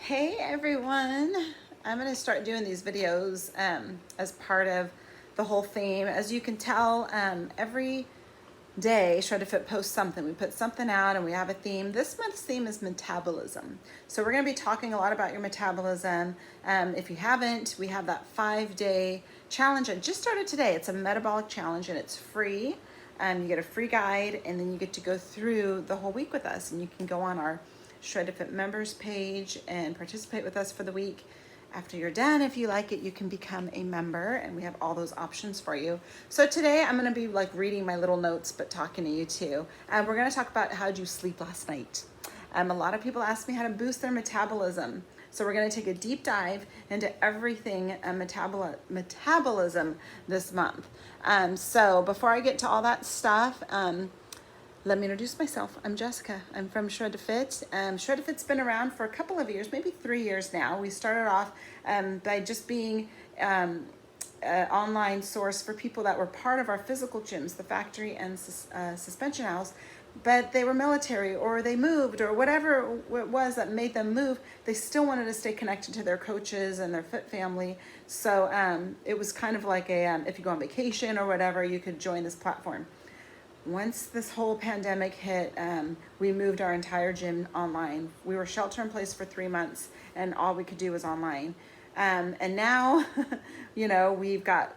Hey everyone! I'm going to start doing these videos as part of the whole theme. As you can tell, every day Shirdi Fit posts something. We put something out and we have a theme. This month's theme is metabolism. So we're going to be talking a lot about your metabolism. If you haven't, we have that 5-day challenge. I just started today. It's a metabolic challenge and it's free. You get a free guide and then you get to go through the whole week with us, and you can go on our Shirdi Fit members page and participate with us for the week. After you're done, if you like it, you can become a member, and we have all those options for you. So today I'm going to be like reading my little notes, but talking to you too. We're going to talk about how did you sleep last night. A lot of people ask me how to boost their metabolism. So we're going to take a deep dive into everything metabolism this month. So before I get to all that stuff, let me introduce myself. I'm Jessica. I'm from Shirdi Fit. Shirdi Fit's been around for a couple of years, maybe 3 years now. We started off by just being an online source for people that were part of our physical gyms, the factory and suspension house, but they were military or they moved or whatever it was that made them move. They still wanted to stay connected to their coaches and their fit family. So it was kind of like if you go on vacation or whatever, you could join this platform. Once this whole pandemic hit, we moved our entire gym online. We were shelter in place for 3 months, and all we could do was online. And now, we've got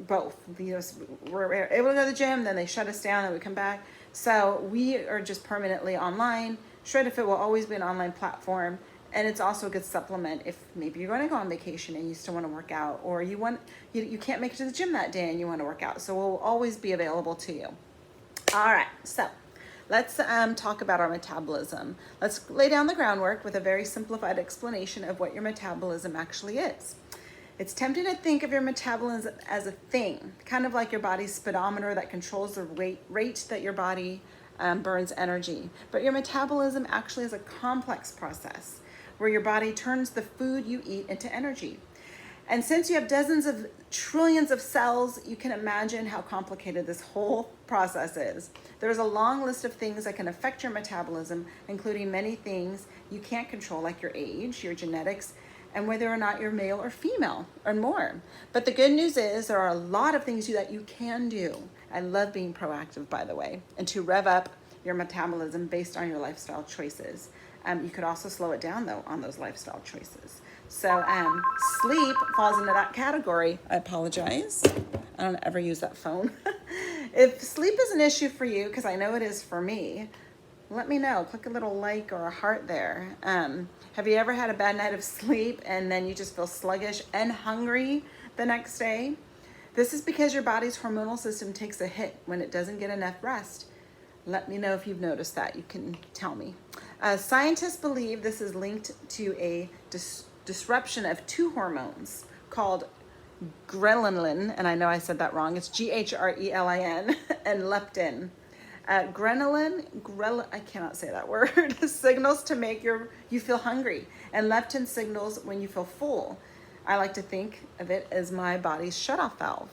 both. We're able to go to the gym, then they shut us down, and we come back. So we are just permanently online. Shirdi Fit will always be an online platform, and it's also a good supplement if maybe you're going to go on vacation and you still want to work out, or you can't make it to the gym that day and you want to work out. So we'll always be available to you. All right, so let's talk about our metabolism. Let's lay down the groundwork with a very simplified explanation of what your metabolism actually is. It's tempting to think of your metabolism as a thing, kind of like your body's speedometer that controls the rate that your body burns energy. But your metabolism actually is a complex process where your body turns the food you eat into energy. And since you have dozens of trillions of cells, you can imagine how complicated this whole process is. There's a long list of things that can affect your metabolism, including many things you can't control, like your age, your genetics, and whether or not you're male or female, or more. But the good news is there are a lot of things that you can do. I love being proactive, by the way, and to rev up your metabolism based on your lifestyle choices. You could also slow it down, though, on those lifestyle choices. So sleep falls into that category. I apologize. I don't ever use that phone. If sleep is an issue for you, because I know it is for me, let me know. Click a little like or a heart there. Have you ever had a bad night of sleep and then you just feel sluggish and hungry the next day? This is because your body's hormonal system takes a hit when it doesn't get enough rest. Let me know if you've noticed that. You can tell me. Scientists believe this is linked to a disruption of two hormones called ghrelin, and I know I said that wrong. It's GHRELIN, and leptin. Ghrelin, I cannot say that word, signals to make you feel hungry, and leptin signals when you feel full. I like to think of it as my body's shutoff valve.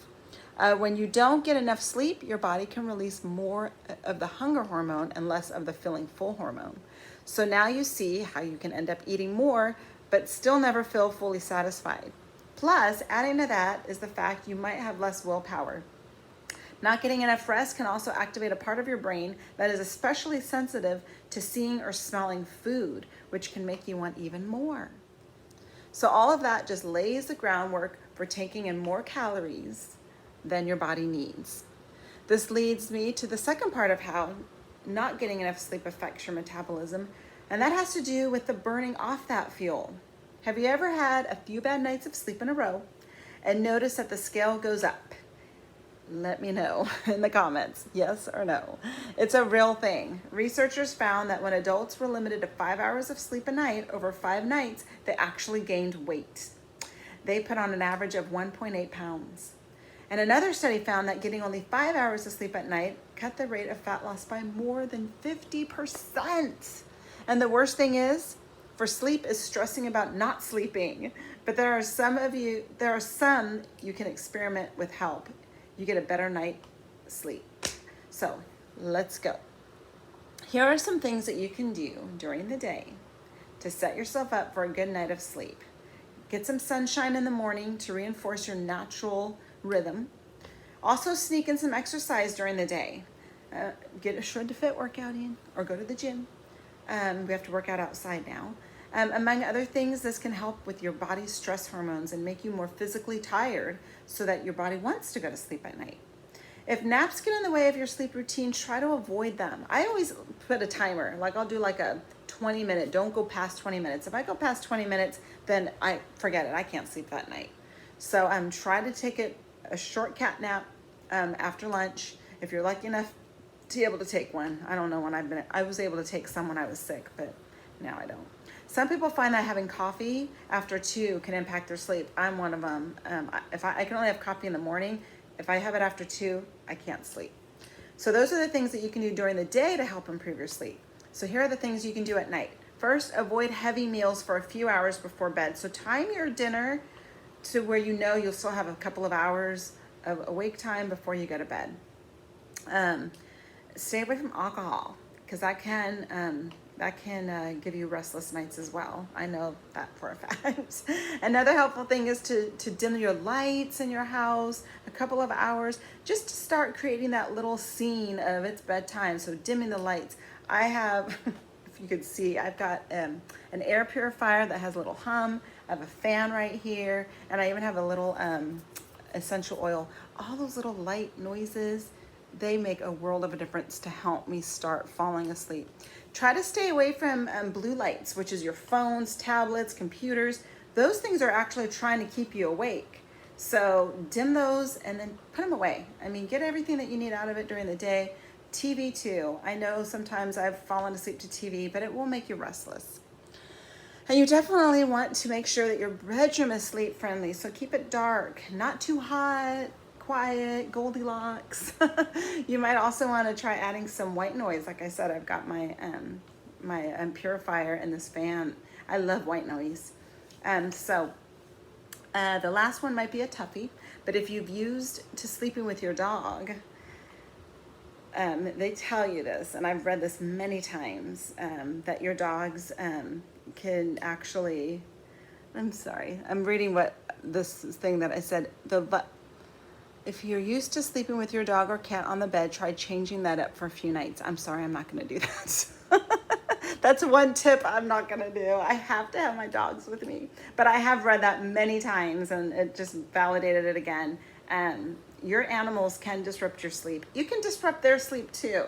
When you don't get enough sleep, your body can release more of the hunger hormone and less of the feeling full hormone. So now you see how you can end up eating more, but still never feel fully satisfied. Plus, adding to that is the fact you might have less willpower. Not getting enough rest can also activate a part of your brain that is especially sensitive to seeing or smelling food, which can make you want even more. So all of that just lays the groundwork for taking in more calories than your body needs. This leads me to the second part of how not getting enough sleep affects your metabolism, and that has to do with the burning off that fuel. Have you ever had a few bad nights of sleep in a row and noticed that the scale goes up? Let me know in the comments, yes or no. It's a real thing. Researchers found that when adults were limited to 5 hours of sleep a night over 5 nights, they actually gained weight. They put on an average of 1.8 pounds. And another study found that getting only 5 hours of sleep at night cut the rate of fat loss by more than 50%. And the worst thing is, for sleep is stressing about not sleeping. But there are some you can experiment with help. You get a better night sleep. So let's go. Here are some things that you can do during the day to set yourself up for a good night of sleep. Get some sunshine in the morning to reinforce your natural rhythm. Also sneak in some exercise during the day. Get a Shirdi Fit workout in, or go to the gym. We have to work out outside now. Among other things, this can help with your body's stress hormones and make you more physically tired so that your body wants to go to sleep at night. If naps get in the way of your sleep routine, try to avoid them. I always put a timer, like I'll do like a 20-minute, don't go past 20 minutes. If I go past 20 minutes, then I forget it, I can't sleep that night. So try to take a short cat nap after lunch. If you're lucky enough to be able to take one. I don't know when I was able to take some when I was sick, but now I don't. Some people find that having coffee after 2 can impact their sleep. I'm one of them. I can only have coffee in the morning. If I have it after 2, I can't sleep. So those are the things that you can do during the day to help improve your sleep. So here are the things you can do at night. First, avoid heavy meals for a few hours before bed. So time your dinner to where you know you'll still have a couple of hours of awake time before you go to bed. Stay away from alcohol, because that can give you restless nights as well. I know that for a fact. Another helpful thing is to dim your lights in your house a couple of hours, just to start creating that little scene of it's bedtime. So dimming the lights. I have, if you could see, I've got an air purifier that has a little hum. I have a fan right here, and I even have a little essential oil. All those little light noises, they make a world of a difference to help me start falling asleep. Try to stay away from blue lights, which is your phones, tablets, computers. Those things are actually trying to keep you awake. So dim those and then put them away. I mean, get everything that you need out of it during the day. TV too. I know sometimes I've fallen asleep to TV, but it will make you restless. And you definitely want to make sure that your bedroom is sleep friendly. So keep it dark, not too hot, quiet, Goldilocks. You might also want to try adding some white noise. Like I said, I've got my purifier and this fan. I love white noise. The last one might be a toughie, but if you've used to sleeping with your dog, they tell you this, and I've read this many times, that your dogs can actually, I'm sorry, I'm reading what this thing that I said, if you're used to sleeping with your dog or cat on the bed, try changing that up for a few nights. I'm sorry, I'm not going to do that. That's one tip I'm not going to do. I have to have my dogs with me. But I have read that many times, and it just validated it again. Your animals can disrupt your sleep. You can disrupt their sleep too.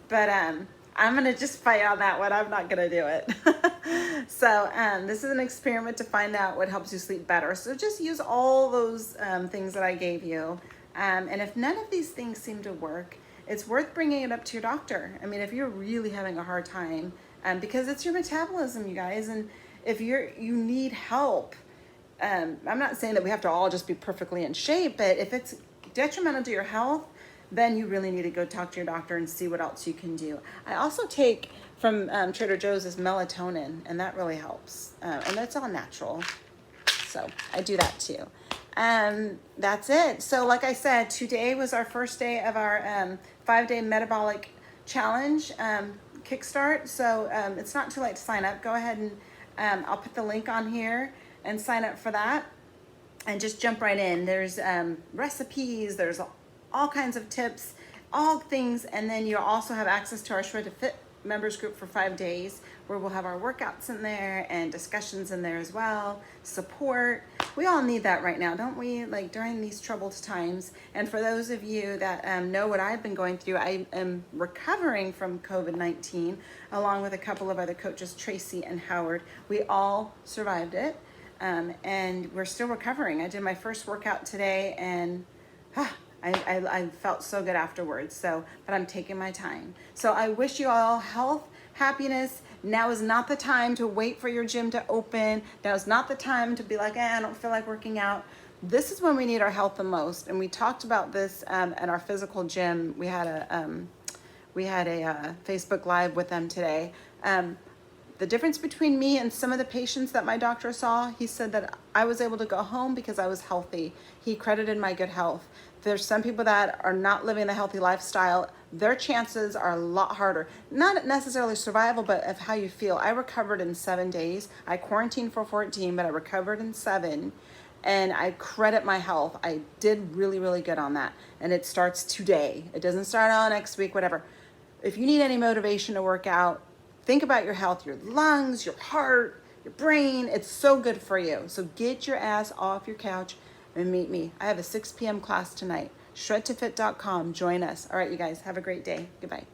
But I'm going to just fight on that one. I'm not going to do it. So this is an experiment to find out what helps you sleep better. So just use all those things that I gave you. And if none of these things seem to work, it's worth bringing it up to your doctor. I mean, if you're really having a hard time, because it's your metabolism, you guys, and if you need help, I'm not saying that we have to all just be perfectly in shape, but if it's detrimental to your health, then you really need to go talk to your doctor and see what else you can do. I also take from Trader Joe's is melatonin, and that really helps. And that's all natural. So I do that too. That's it. So like I said, today was our first day of our 5-day metabolic challenge kickstart. So it's not too late to sign up. Go ahead and I'll put the link on here and sign up for that. And just jump right in. There's recipes, there's all kinds of tips, all things, and then you'll also have access to our Shirdi Fit members group for 5 days, where we'll have our workouts in there and discussions in there as well, support. We all need that right now, don't we? Like during these troubled times. And for those of you that know what I've been going through, I am recovering from COVID-19 along with a couple of other coaches, Tracy and Howard. We all survived it. And we're still recovering. I did my first workout today, and I felt so good afterwards. But I'm taking my time. So I wish you all health, happiness. Now is not the time to wait for your gym to open. Now is not the time to be like, I don't feel like working out. This is when we need our health the most. And we talked about this at our physical gym. We had a Facebook Live with them today. The difference between me and some of the patients that my doctor saw, he said that I was able to go home because I was healthy. He credited my good health. There's some people that are not living the healthy lifestyle. Their chances are a lot harder. Not necessarily survival, but of how you feel. I recovered in 7 days. I quarantined for 14, but I recovered in 7. And I credit my health. I did really, really good on that. And it starts today. It doesn't start on next week, whatever. If you need any motivation to work out, think about your health, your lungs, your heart, your brain. It's so good for you. So get your ass off your couch and meet me. I have a 6 p.m. class tonight. Shredtofit.com. Join us. All right, you guys, have a great day. Goodbye.